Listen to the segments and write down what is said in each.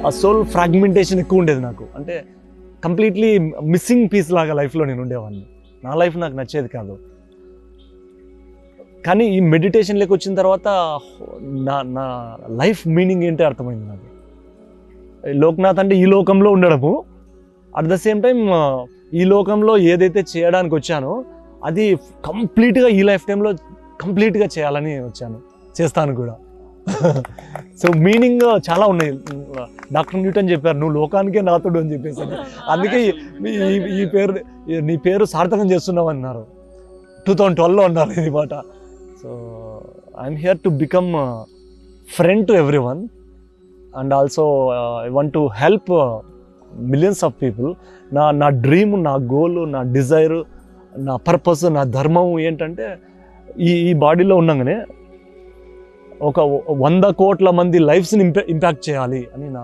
ఆ soul fragmentation ఎక్కువ ఉండేది నాకు. అంటే కంప్లీట్లీ మిస్సింగ్ పీస్ లాగా లైఫ్లో నేను ఉండేవాడిని. నా లైఫ్ నాకు నచ్చేది కాదు. కానీ ఈ మెడిటేషన్లోకి వచ్చిన తర్వాత నా లైఫ్ మీనింగ్ ఏంటో అర్థమైంది నాకు. లోకనాథ్ అంటే ఈ లోకంలో ఉండడము, అట్ ద సేమ్ టైం ఈ లోకంలో ఏదైతే చేయడానికి వచ్చానో అది కంప్లీట్గా ఈ లైఫ్ టైంలో కంప్లీట్గా చేయాలని వచ్చాను, చేస్తాను కూడా. సో మీనింగ్ చాలా ఉన్నాయి. డాక్టర్ న్యూటన్ చెప్పారు, నువ్వు లోకానికే నాథుడు అని చెప్పేసి. అందుకే నీ పేరు సార్థకం చేస్తున్నావు అన్నారు. 2012లో అన్నారు ఇది మాట. So I'm here to become friend to every one and also I want to help millions of people. నా డ్రీమ్, నా గోల్, నా డిజైర్, నా పర్పస్, నా ధర్మం ఏంటంటే ఈ బాడీలో ఉండగానే ఒక 100 కోట్ల మంది లైఫ్స్ని ఇంపాక్ట్ చేయాలి అని నా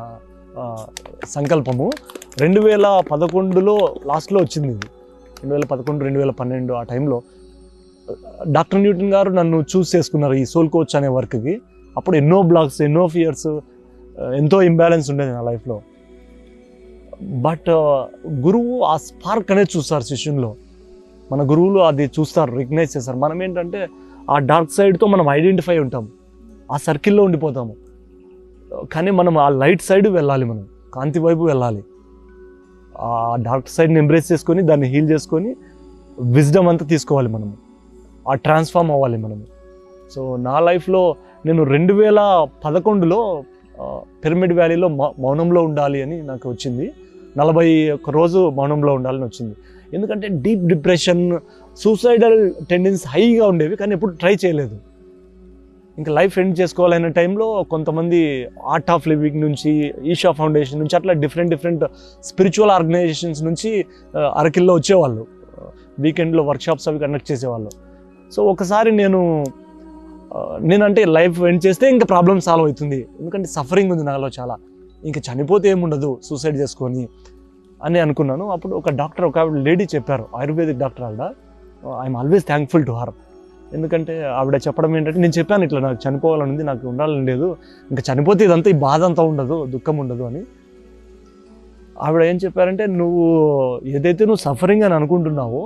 సంకల్పము. 2011లో లాస్ట్లో వచ్చింది ఇది. 2011, 2012 ఆ టైంలో డాక్టర్ న్యూటన్ గారు నన్ను చూస్ చేసుకున్నారు ఈ సోల్ కోచ్ అనే వర్క్కి. అప్పుడు ఎన్నో బ్లాగ్స్, ఎన్నో ఫియర్స్, ఎంతో ఇంబ్యాలెన్స్ ఉండేది నా లైఫ్లో. బట్ గురువు ఆ స్పార్క్ అనేది చూస్తారు శిష్యుల్లో. మన గురువులు అది చూస్తారు, రికగ్నైజ్ చేస్తారు. మనం ఏంటంటే ఆ డార్క్ సైడ్తో మనం ఐడెంటిఫై ఉంటాం, ఆ సర్కిల్లో ఉండిపోతాము. కానీ మనం ఆ లైట్ సైడ్ వెళ్ళాలి, మనం కాంతి వైపు వెళ్ళాలి. ఆ డార్క్ సైడ్ని ఎంబ్రేస్ చేసుకొని దాన్ని హీల్ చేసుకొని విజ్డమ్ అంతా తీసుకోవాలి మనము, ఆ ట్రాన్స్ఫార్మ్ అవ్వాలి మనము. సో నా లైఫ్లో నేను 2011లో పిరమిడ్ వ్యాలీలో మౌనంలో ఉండాలి అని నాకు వచ్చింది. 41 రోజు మౌనంలో ఉండాలని వచ్చింది. ఎందుకంటే డీప్ డిప్రెషన్, సూసైడల్ టెండెన్సీ హైగా ఉండేవి, కానీ ఎప్పుడు ట్రై చేయలేదు. ఇంకా లైఫ్ ఎండ్ చేసుకోవాలనే టైంలో కొంతమంది ఆర్ట్ ఆఫ్ లివింగ్ నుంచి, ఈషా ఫౌండేషన్ నుంచి, అట్లా డిఫరెంట్ స్పిరిచువల్ ఆర్గనైజేషన్స్ నుంచి అరకిల్లో వచ్చేవాళ్ళు. వీకెండ్లో వర్క్షాప్స్ అవి కండక్ట్ చేసేవాళ్ళు. సో ఒకసారి నేనంటే లైఫ్ ఎండ్ చేస్తే ఇంకా ప్రాబ్లమ్ సాల్వ్ అవుతుంది, ఎందుకంటే సఫరింగ్ ఉంది నాలో చాలా, ఇంకా చనిపోతే ఏముండదు సూసైడ్ చేసుకొని అని అనుకున్నాను. అప్పుడు ఒక డాక్టర్, ఒక లేడీ చెప్పారు, ఆయుర్వేదిక్ డాక్టర్ ఆవిడ. I'm always thankful to her. ఎందుకంటే ఆవిడ చెప్పడం ఏంటంటే, నేను చెప్పాను ఇట్లా నాకు చనిపోవాలని ఉంది, నాకు ఉండాలని లేదు, ఇంకా చనిపోతే ఇదంతా ఈ బాధ అంతా ఉండదు, దుఃఖం ఉండదు అని. ఆవిడ ఏం చెప్పారంటే, నువ్వు ఏదైతే నువ్వు సఫరింగ్ అని అనుకుంటున్నావో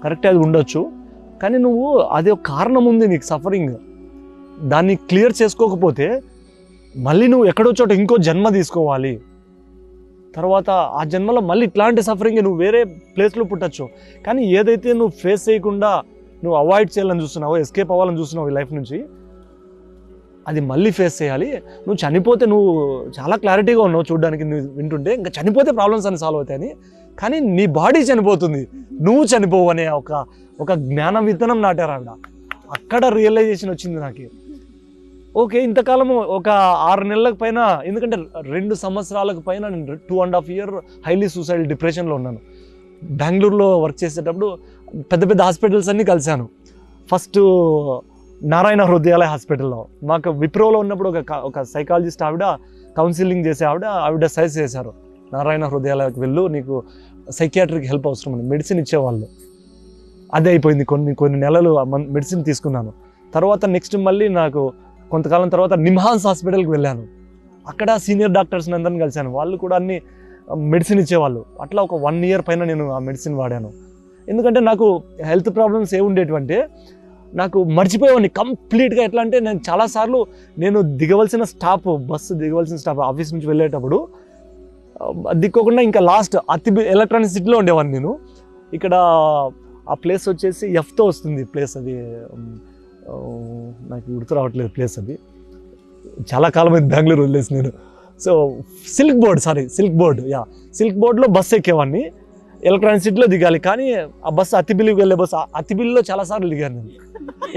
కరెక్టే, అది ఉండొచ్చు, కానీ నువ్వు అది ఒక కారణం ఉంది నీకు సఫరింగ్, దాన్ని క్లియర్ చేసుకోకపోతే మళ్ళీ నువ్వు ఎక్కడో చోట ఇంకో జన్మ తీసుకోవాలి, తర్వాత ఆ జన్మలో మళ్ళీ ఇట్లాంటి సఫరింగ్ నువ్వు వేరే ప్లేస్లో పుట్టచ్చు. కానీ ఏదైతే నువ్వు ఫేస్ చేయకుండా నువ్వు అవాయిడ్ చేయాలని చూస్తున్నావో, ఎస్కేప్ అవ్వాలని చూస్తున్నావు ఈ లైఫ్ నుంచి, అది మళ్ళీ ఫేస్ చేయాలి. నువ్వు చనిపోతే నువ్వు చాలా క్లారిటీగా ఉన్నావు చూడడానికి, నువ్వు వింటుంటే ఇంకా చనిపోతే ప్రాబ్లమ్స్ అన్ని సాల్వ్ అవుతాయని, కానీ నీ బాడీ చనిపోతుంది, నువ్వు చనిపోవు అనే ఒక జ్ఞాన విత్తనం నాటారు ఆవిడ. అక్కడ రియలైజేషన్ వచ్చింది నాకు. ఓకే, ఇంతకాలము ఒక 6 నెలలకు పైన, ఎందుకంటే 2 సంవత్సరాలకు పైన నేను 2.5 years హైలీ సూసైడల్ డిప్రెషన్లో ఉన్నాను. బెంగళూరులో వర్క్ చేసేటప్పుడు పెద్ద హాస్పిటల్స్ అన్నీ కలిశాను. ఫస్ట్ నారాయణ హృదయాలయ హాస్పిటల్లో, మాకు విప్రోలో ఉన్నప్పుడు ఒక సైకాలజిస్ట్ ఆవిడ, కౌన్సిలింగ్ చేసే ఆవిడ సజెస్ట్ చేశారు, నారాయణ హృదయాలయకు వెళ్ళు, నీకు సైకియాట్రిక్ హెల్ప్ అవసరం అని. మెడిసిన్ ఇచ్చేవాళ్ళు. అదే అయిపోయింది. కొన్ని నెలలు మెడిసిన్ తీసుకున్నాను. తర్వాత నెక్స్ట్ మళ్ళీ నాకు కొంతకాలం తర్వాత నిమ్హాన్స్ హాస్పిటల్కి వెళ్ళాను. అక్కడ సీనియర్ డాక్టర్స్ని అందరిని కలిశాను, వాళ్ళు కూడా అన్ని మెడిసిన్ ఇచ్చేవాళ్ళు. అట్లా ఒక 1 year పైన నేను ఆ మెడిసిన్ వాడాను. ఎందుకంటే నాకు హెల్త్ ప్రాబ్లమ్స్ ఏముండేటువంటి, నాకు మర్చిపోయేవాడిని కంప్లీట్గా. ఎట్లా అంటే నేను చాలాసార్లు బస్సు దిగవలసిన స్టాప్ ఆఫీస్ నుంచి వెళ్ళేటప్పుడు దిక్కోకుండా ఇంకా లాస్ట్ ఎలక్ట్రానిక్ సిటీలో ఉండేవాడిని నేను. ఇక్కడ ఆ ప్లేస్ వచ్చేసి ఎఫ్తో వస్తుంది ప్లేస్, అది నాకు గుర్తు రావట్లేదు ప్లేస్, అది చాలా కాలం అయింది బెంగళూరు వదిలేసి నేను. సో సిల్క్ బోర్డ్లో బస్సు ఎక్కేవాడిని, ఎలక్ట్రానిక్ సిటీలో దిగాలి. కానీ ఆ బస్సు అతిబిల్లికి వెళ్ళే బస్సు, అతిబిల్లిలో చాలాసార్లు దిగాను నేను.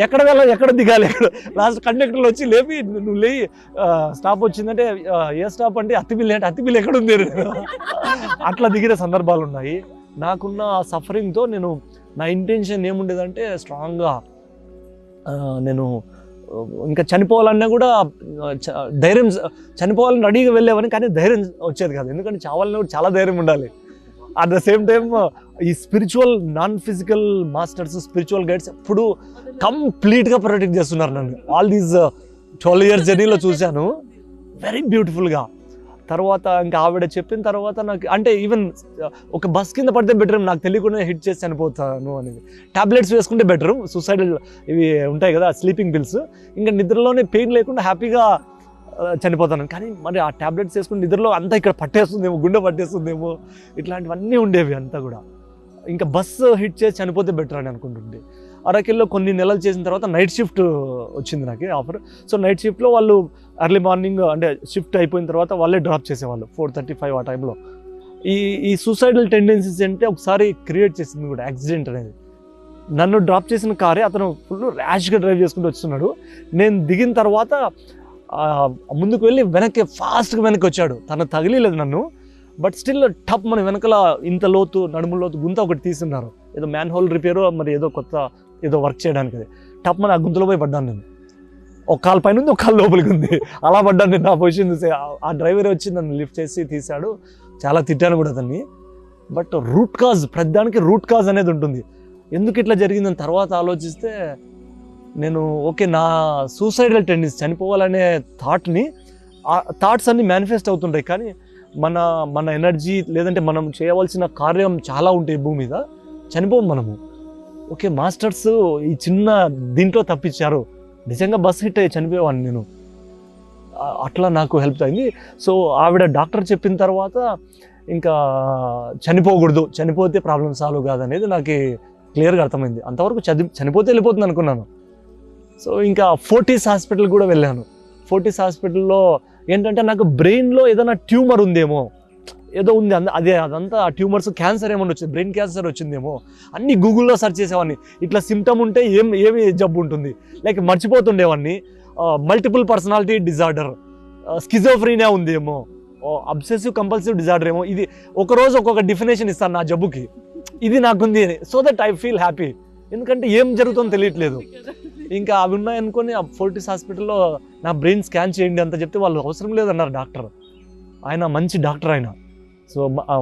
ఎక్కడ దిగాలి, లాస్ట్ కండక్టర్లు వచ్చి లేపి, నువ్వు లేయి స్టాప్ వచ్చిందంటే, ఏ స్టాప్ అంటే అతిబిల్లి, అంటే అతిబిల్లి ఎక్కడ ఉంది, అట్లా దిగిన సందర్భాలు ఉన్నాయి. నాకున్న ఆ సఫరింగ్తో నా ఇంటెన్షన్ ఏముండేదంటే, స్ట్రాంగ్గా నేను ఇంకా చనిపోవాలన్నా కూడా ధైర్యం, చనిపోవాలని రెడీగా వెళ్ళేవాడిని, కానీ ధైర్యం వచ్చేది కాదు. ఎందుకంటే చావాలని కూడా చాలా ధైర్యం ఉండాలి. అట్ ద సేమ్ టైమ్ ఈ spiritual non physical masters, spiritual guides ఎప్పుడు కంప్లీట్గా ప్రొటెక్ట్ చేస్తున్నారు నన్ను. ఆల్ దీస్ 12 years జర్నీలో చూశాను, వెరీ బ్యూటిఫుల్గా. తర్వాత ఇంకా ఆవిడ చెప్పిన తర్వాత నాకు అంటే ఈవెన్ ఒక బస్ కింద పడితే బెటర్, నాకు తెలియకుండా హిట్ చేసి చనిపోతాను అనేది. టాబ్లెట్స్ వేసుకుంటే బెటర్, సూసైడల్ ఇవి ఉంటాయి కదా స్లీపింగ్ పిల్స్, ఇంకా నిద్రలోనే పెయిన్ లేకుండా హ్యాపీగా చనిపోతాను. కానీ మరి ఆ టాబ్లెట్స్ వేసుకుని నిద్రలో అంతా ఇక్కడ పట్టేస్తుందేమో, గుండె పట్టేస్తుందేమో, ఇట్లాంటివన్నీ ఉండేవి అంతా కూడా. ఇంకా బస్సు హిట్ చేసి చనిపోతే బెటర్ అని అనుకుంటుండే. అరకెల్లో కొన్ని నెలలు చేసిన తర్వాత నైట్ షిఫ్ట్ వచ్చింది నాకు ఆఫర్. సో నైట్ షిఫ్ట్లో వాళ్ళు ఎర్లీ మార్నింగ్ అంటే షిఫ్ట్ అయిపోయిన తర్వాత వాళ్ళే డ్రాప్ చేసేవాళ్ళు 4:35 ఆ టైంలో. ఈ సూసైడల్ టెండెన్సీస్ అంటే ఒకసారి క్రియేట్ చేసింది కూడా యాక్సిడెంట్ అనేది. నన్ను డ్రాప్ చేసిన కారే అతను ఫుల్ ర్యాష్గా డ్రైవ్ చేసుకుంటూ వస్తున్నాడు. నేను దిగిన తర్వాత ముందుకు వెళ్ళి ఫాస్ట్గా వెనక్కి వచ్చాడు. తను తగిలేదు నన్ను, బట్ స్టిల్ టప్ మన వెనకల ఇంత లోతు, నడుము లోతు గుంత ఒకటి తీస్తున్నారు, ఏదో మ్యాన్ హోల్ రిపేరు మరి ఏదో కొత్త ఏదో వర్క్ చేయడానికి. అది టప్ మన ఆ గుంతలో పోయి పడ్డాను నేను. ఒక కాలు పైన ఉంది, ఒక కాలు లోపలికి ఉంది, అలా పడ్డాను నేను. నా పొజిషన్ చూసి ఆ డ్రైవర్ వచ్చి నన్ను లిఫ్ట్ చేసి తీశాడు. చాలా తిట్టాను కూడా అతన్ని. బట్ రూట్ కాజ్, ప్రతిదానికి రూట్ కాజ్ అనేది ఉంటుంది. ఎందుకు ఇట్లా జరిగిందని తర్వాత ఆలోచిస్తే నేను ఓకే, నా సూసైడల్ టెండెన్సీ, చనిపోవాలనే థాట్స్ అన్నీ మేనిఫెస్ట్ అవుతుంటాయి. కానీ మన ఎనర్జీ లేదంటే మనం చేయవలసిన కార్యం చాలా ఉంటాయి భూమి మీద, చనిపోము మనము. ఓకే, మాస్టర్స్ ఈ చిన్న దీంట్లో తప్పించారు, నిజంగా బస్ హిట్ అయ్యి చనిపోయేవాడిని నేను. అట్లా నాకు హెల్ప్ అయింది. సో ఆవిడ డాక్టర్ చెప్పిన తర్వాత ఇంకా చనిపోకూడదు, చనిపోతే ప్రాబ్లం సాల్వ్ కాదనేది నాకు క్లియర్గా అర్థమైంది. అంతవరకు చనిపోతే వెళ్ళిపోతుంది అనుకున్నాను. సో ఇంకా ఫోర్టీస్ హాస్పిటల్ కూడా వెళ్ళాను. ఫోర్టీస్ హాస్పిటల్లో ఏంటంటే నాకు బ్రెయిన్లో ఏదైనా ట్యూమర్ ఉందేమో, ఏదో ఉంది, అదంతా ఆ ట్యూమర్స్, క్యాన్సర్ ఏమన్నా వచ్చింది, బ్రెయిన్ క్యాన్సర్ వచ్చిందేమో అన్ని గూగుల్లో సెర్చ్ చేసేవాడిని. ఇట్లా సిమ్టమ్ ఉంటే ఏమి జబ్బు ఉంటుంది, లైక్ మర్చిపోతుండేవాడిని. మల్టిపుల్ పర్సనాలిటీ డిజార్డర్, స్కిజోఫ్రీనియా ఉందేమో, అబ్సెసివ్ కంపల్సివ్ డిజార్డర్ ఏమో. ఇది ఒకరోజు ఒక్కొక్క డెఫినేషన్ ఇస్తాను నా జబ్బుకి, ఇది నాకుంది అని. So that I feel happy, ఎందుకంటే ఏం జరుగుతుందో తెలియట్లేదు. ఇంకా అవి ఉన్నాయనుకొని ఆ ఫోర్టీస్ హాస్పిటల్లో నా బ్రెయిన్ స్కాన్ చేయండి అంత చెప్తే వాళ్ళు అవసరం లేదన్నారు డాక్టర్. ఆయన మంచి డాక్టర్ ఆయన. సో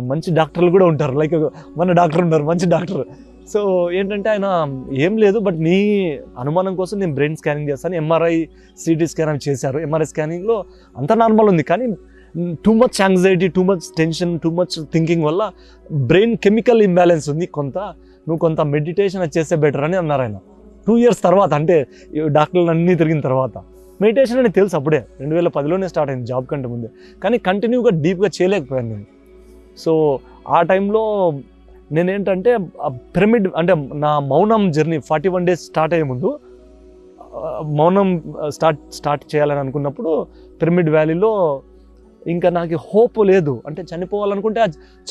మంచి డాక్టర్లు కూడా ఉంటారు, లైక్ మన డాక్టర్ ఉన్నారు మంచి డాక్టర్. సో ఏంటంటే ఆయన ఏం లేదు, బట్ నీ అనుమానం కోసం నేను బ్రెయిన్ స్కానింగ్ చేస్తాను, ఎంఆర్ఐ సిటీ స్కాన్ అవి చేశారు. ఎంఆర్ఐ స్కానింగ్లో అంతా నార్మల్ ఉంది, కానీ too much anxiety, too much tension, too much thinking వల్ల బ్రెయిన్ కెమికల్ ఇంబ్యాలెన్స్ ఉంది, నువ్వు కొంత మెడిటేషన్ చేస్తే బెటర్ అని అన్నారు ఆయన. 2 years తర్వాత, అంటే డాక్టర్లు అన్నీ తిరిగిన తర్వాత. మెడిటేషన్ అని తెలుసు అప్పుడే, 2010లోనే స్టార్ట్ అయింది జాబ్ కంటే ముందే, కానీ కంటిన్యూగా డీప్గా చేయలేకపోయాను నేను. సో ఆ టైంలో నేనేంటంటే పిరమిడ్, అంటే నా మౌనం జర్నీ 41 days స్టార్ట్ అయ్యే ముందు మౌనం స్టార్ట్ చేయాలని అనుకున్నప్పుడు పిరమిడ్ వ్యాలీలో ఇంకా నాకు హోప్ లేదు. అంటే చనిపోవాలనుకుంటే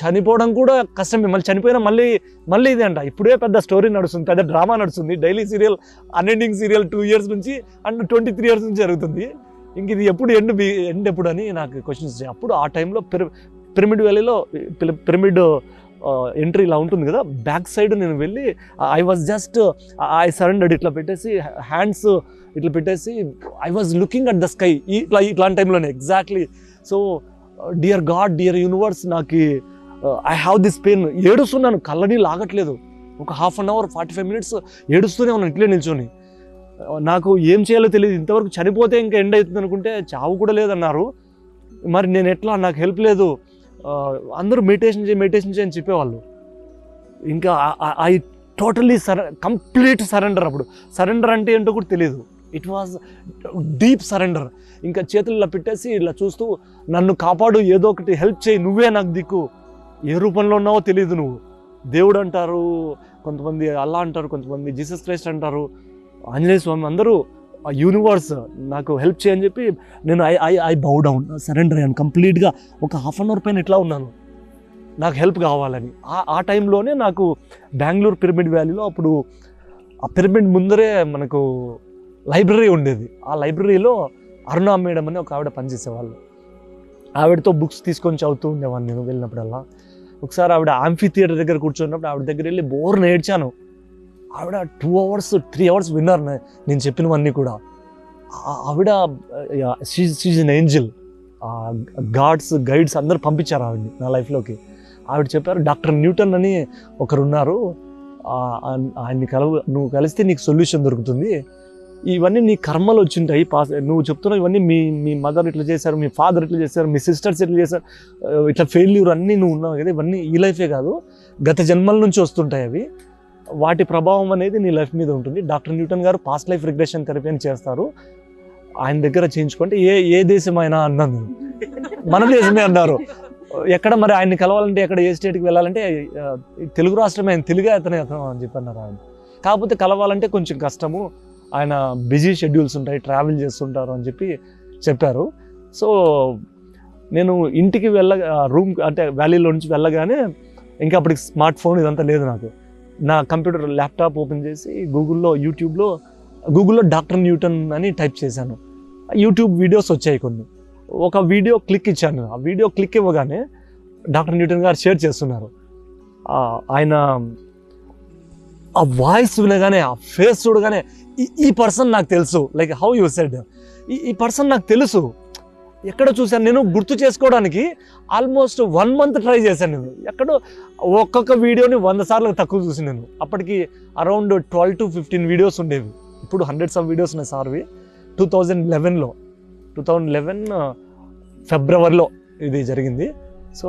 చనిపోవడం కూడా కష్టమే, మళ్ళీ చనిపోయినా మళ్ళీ ఇదే అంట. ఇప్పుడే పెద్ద స్టోరీ నడుస్తుంది, పెద్ద డ్రామా నడుస్తుంది, daily serial, unending serial 2 years నుంచి అండ్ 23 years నుంచి జరుగుతుంది. ఇంక ఇది ఎప్పుడు ఎండ్ ఎప్పుడు అని నాకు క్వశ్చన్స్ వచ్చాయి. అప్పుడు ఆ టైంలో పిరమిడ్ వ్యాలీలో పిరమిడ్ ఎంట్రీ ఇలా ఉంటుంది కదా, బ్యాక్ సైడ్ నేను వెళ్ళి ఐ సరెండర్డ్, ఇట్లా పెట్టేసి హ్యాండ్స్ ఇట్లా పెట్టేసి I was looking at the sky. ఇట్లాంటి టైంలోనే exactly. So dear God, dear universe, నాకు ఐ హ్యావ్ దిస్ పెయిన్, ఏడుస్తున్నాను, కళ్ళని లాగట్లేదు. ఒక 1/2 hour 45 minutes ఏడుస్తూనే ఉన్నాను ఇట్లే నిల్చొని. నాకు ఏం చేయాలో తెలియదు. ఇంతవరకు చనిపోతే ఇంకా ఎండ్ అవుతుంది అనుకుంటే చావు కూడా లేదన్నారు. మరి నేను ఎట్లా, నాకు హెల్ప్ లేదు. అందరూ మెడిటేషన్ చేయని చెప్పేవాళ్ళు. ఇంకా ఐ టోటలీ కంప్లీట్ సరెండర్. అప్పుడు సరెండర్ అంటే ఏంటో కూడా తెలియదు. It was deep surrender. ఇంకా చేతులు ఇలా పెట్టేసి ఇలా చూస్తూ, నన్ను కాపాడు, ఏదో ఒకటి హెల్ప్ చేయి, నువ్వే నాకు దిక్కు, ఏ రూపంలో ఉన్నావో తెలియదు, నువ్వు దేవుడు అంటారు, కొంతమంది అల్లా అంటారు, కొంతమంది జీసస్ క్రైస్ట్ అంటారు, ఆంజనేయ స్వామి, అందరూ యూనివర్స్ నాకు హెల్ప్ చేయని చెప్పి నేను ఐ బౌ డౌన్, సరెండర్ అయ్యాను కంప్లీట్గా. ఒక 1/2 hour పైన ఇట్లా ఉన్నాను, నాకు హెల్ప్ కావాలని. ఆ టైంలోనే నాకు బెంగళూరు పిరమిడ్ వ్యాలీలో, అప్పుడు ఆ పిరమిడ్ ముందరే మనకు లైబ్రరీ ఉండేది. ఆ లైబ్రరీలో అరుణ మేడం అని ఒక ఆవిడ పనిచేసేవాళ్ళు. ఆవిడతో బుక్స్ తీసుకొని చదువుతూ ఉండేవాడిని నేను వెళ్ళినప్పుడల్లా. ఒకసారి ఆవిడ యాంఫీ థియేటర్ దగ్గర కూర్చున్నప్పుడు ఆవిడ దగ్గర వెళ్ళి బోర్ని ఏడ్చాను. ఆవిడ 2 hours 3 hours విన్నారు నేను చెప్పినవన్నీ కూడా. ఆవిడ she's an angel. God's guides అందరూ పంపించారు ఆవిడని నా లైఫ్లోకి. ఆవిడ చెప్పారు, డాక్టర్ న్యూటన్ అని ఒకరు ఉన్నారు, ఆయన్ని నువ్వు కలిస్తే నీకు సొల్యూషన్ దొరుకుతుంది, ఇవన్నీ నీ కర్మలు వచ్చింటాయి నువ్వు చెప్తున్నావు ఇవన్నీ మీ మదర్ ఇట్లా చేశారు, మీ ఫాదర్ ఇట్లా చేశారు, మీ సిస్టర్స్ ఇట్లా చేశారు, ఇట్లా ఫెయిల్యూర్ అన్నీ నువ్వు ఉన్నావు కదా, ఇవన్నీ ఈ లైఫే కాదు గత జన్మల నుంచి వస్తుంటాయి అవి, వాటి ప్రభావం అనేది నీ లైఫ్ మీద ఉంటుంది. డాక్టర్ న్యూటన్ గారు పాస్ట్ లైఫ్ రిగ్రెషన్ థెరపీ అని చేస్తారు, ఆయన దగ్గర చేయించుకుంటే ఏ దేశమైనా అన్నాను, మన దేశమే అన్నారు. ఎక్కడ మరి ఆయన్ని కలవాలంటే ఎక్కడ ఏ స్టేట్కి వెళ్ళాలంటే తెలుగు రాష్ట్రమే, ఆయన తెలుగే అతనే అని చెప్పన్నారు ఆయన. కాకపోతే కలవాలంటే కొంచెం కష్టము, ఆయన బిజీ షెడ్యూల్స్ ఉంటాయి, ట్రావెల్ చేస్తుంటారు అని చెప్పారు. సో నేను ఇంటికి రూమ్ అంటే వ్యాలీలో నుంచి వెళ్ళగానే ఇంకా అప్పటికి స్మార్ట్ ఫోన్ ఇదంతా లేదు నాకు. నా కంప్యూటర్ ల్యాప్టాప్ ఓపెన్ చేసి గూగుల్లో డాక్టర్ న్యూటన్ అని టైప్ చేశాను. యూట్యూబ్ వీడియోస్ వచ్చాయి కొన్ని. ఒక వీడియో క్లిక్ ఇచ్చాను. ఆ వీడియో క్లిక్ ఇవ్వగానే డాక్టర్ న్యూటన్ గారు షేర్ చేస్తున్నారు. ఆయన ఆ వాయిస్ వినగానే, ఆ ఫేస్ చూడగానే ఈ పర్సన్ నాకు తెలుసు, లైక్ హౌ యూ సెడ్, ఈ పర్సన్ నాకు తెలుసు, ఎక్కడ చూశాను నేను గుర్తు చేసుకోవడానికి ఆల్మోస్ట్ 1 month ట్రై చేశాను నేను. ఎక్కడో ఒక్కొక్క వీడియోని 100 సార్లు తక్కువ చూసి నేను. అప్పటికి అరౌండ్ 12 to 15 వీడియోస్ ఉండేవి, ఇప్పుడు hundreds of వీడియోస్ ఉన్నాయి సార్వి. 2011 ఫిబ్రవరిలో ఇది జరిగింది. సో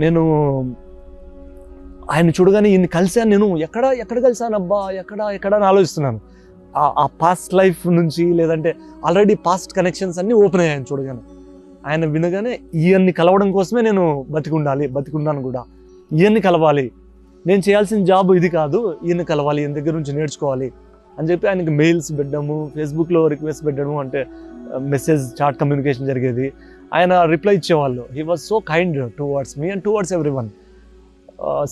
నేను ఆయన చూడగానే ఈయన్ని కలిశాను నేను. ఎక్కడ కలిశాను అబ్బా, ఎక్కడ అని ఆలోచిస్తున్నాను. ఆ పాస్ట్ లైఫ్ నుంచి, లేదంటే ఆల్రెడీ పాస్ట్ కనెక్షన్స్ అన్నీ ఓపెన్ అయ్యాయని చూడగానే. ఆయన వినగానే ఈయన్ని కలవడం కోసమే నేను బతికున్నాను కూడా, ఈయన్ని కలవాలి, నేను చేయాల్సిన జాబ్ ఇది కాదు, ఈయన్ని కలవాలి, ఈయన దగ్గర నుంచి నేర్చుకోవాలి అని చెప్పి ఆయనకి మెయిల్స్ పెట్టడము, ఫేస్బుక్లో రిక్వెస్ట్ పెట్టడము, అంటే మెసేజ్ చాట్ కమ్యూనికేషన్ జరిగేది. ఆయన రిప్లై ఇచ్చేవాళ్ళు. He was so kind towards me and towards everyone.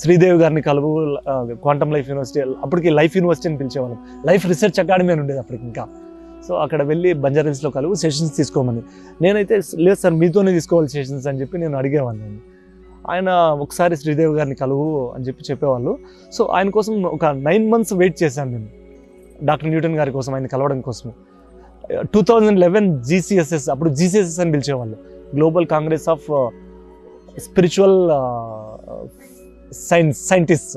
Sridevi గారిని కలువు, క్వాంటమ్ లైఫ్ యూనివర్సిటీ, అప్పటికి లైఫ్ యూనివర్సిటీ అని పిలిచేవాళ్ళం, లైఫ్ రీసెర్చ్ అకాడమీ అని ఉండేది అప్పటికి ఇంకా. సో అక్కడ వెళ్ళి బంజారాహిల్స్లో కలువు సెషన్స్ తీసుకోమని. నేనైతే లేదు సార్ మీతోనే తీసుకోవాలి సెషన్స్ అని చెప్పి నేను అడిగేవాడిని. ఆయన ఒకసారి శ్రీదేవి గారిని కలువు అని చెప్పేవాళ్ళు. సో ఆయన కోసం ఒక 9 months వెయిట్ చేశాను నేను, డాక్టర్ న్యూటన్ గారి కోసం, ఆయన కలవడం కోసం. 2011 GCSS, అప్పుడు GCSS అని పిలిచేవాళ్ళు, global congress of spiritual scientist,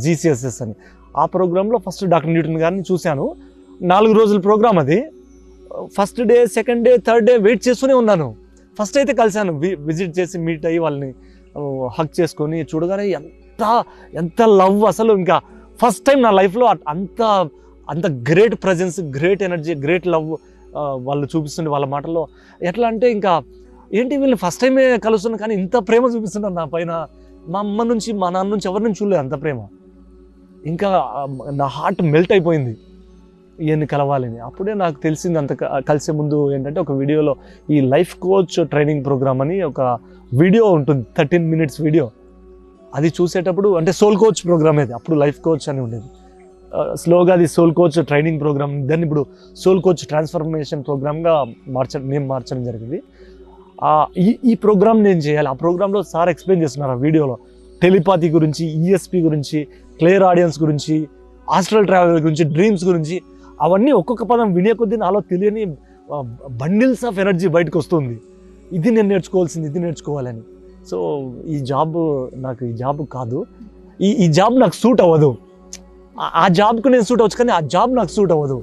GCSS అని. ఆ ప్రోగ్రాంలో ఫస్ట్ డాక్టర్ న్యూటన్ గారిని చూశాను. 4 రోజుల ప్రోగ్రామ్ అది. First day, second day, third day wait చేస్తూనే ఉన్నాను. ఫస్ట్ అయితే కలిశాను, విజిట్ చేసి మీట్ అయ్యి వాళ్ళని హక్ చేసుకొని చూడగానే ఎంత లవ్, అసలు ఇంకా ఫస్ట్ టైం నా లైఫ్లో అంత great presence, great energy, great love వాళ్ళు చూపిస్తుండే వాళ్ళ మాటల్లో. ఎట్లా అంటే ఇంకా ఏంటి వీళ్ళని ఫస్ట్ టైమే కలుస్తున్నాను కానీ ఇంత ప్రేమ చూపిస్తున్నారు నా పైన. మా అమ్మ నుంచి, మా నాన్న నుంచి ఎవరి నుంచి చూడలేదు అంత ప్రేమ. ఇంకా నా హార్ట్ మెల్ట్ అయిపోయింది ఈయన్ని కలవాలని. అప్పుడే నాకు తెలిసింది, అంత కలిసే ముందు ఏంటంటే ఒక వీడియోలో ఈ లైఫ్ కోచ్ ట్రైనింగ్ ప్రోగ్రామ్ అని ఒక వీడియో ఉంటుంది, 13 minutes వీడియో. అది చూసేటప్పుడు, అంటే సోల్ కోచ్ ప్రోగ్రామ్ అది, అప్పుడు లైఫ్ కోచ్ అని ఉండేది. స్లోగా అది సోల్ కోచ్ ట్రైనింగ్ ప్రోగ్రామ్, దాన్ని ఇప్పుడు సోల్ కోచ్ ట్రాన్స్ఫర్మేషన్ ప్రోగ్రామ్గా మార్చడం జరిగింది. ఈ ప్రోగ్రామ్ నేను చేయాలి. ఆ ప్రోగ్రాంలో సార్ ఎక్స్ప్లెయిన్ చేస్తున్నారు ఆ వీడియోలో టెలిపాథీ గురించి, ESP గురించి, క్లియర్ ఆడియన్స్ గురించి, ఆస్ట్రల్ ట్రావెల్ గురించి, డ్రీమ్స్ గురించి. అవన్నీ ఒక్కొక్క పదం వినే కొద్దీ నాలో తెలియని బండిల్స్ ఆఫ్ ఎనర్జీ బయటకు వస్తుంది. ఇది నేను నేర్చుకోవాల్సింది, ఇది నేర్చుకోవాలని. సో ఈ జాబ్ కాదు, ఈ జాబ్ నాకు సూట్ అవ్వదు. ఆ జాబ్కు నేను సూట్ అవ్వచ్చు కానీ ఆ జాబ్ నాకు సూట్ అవ్వదు.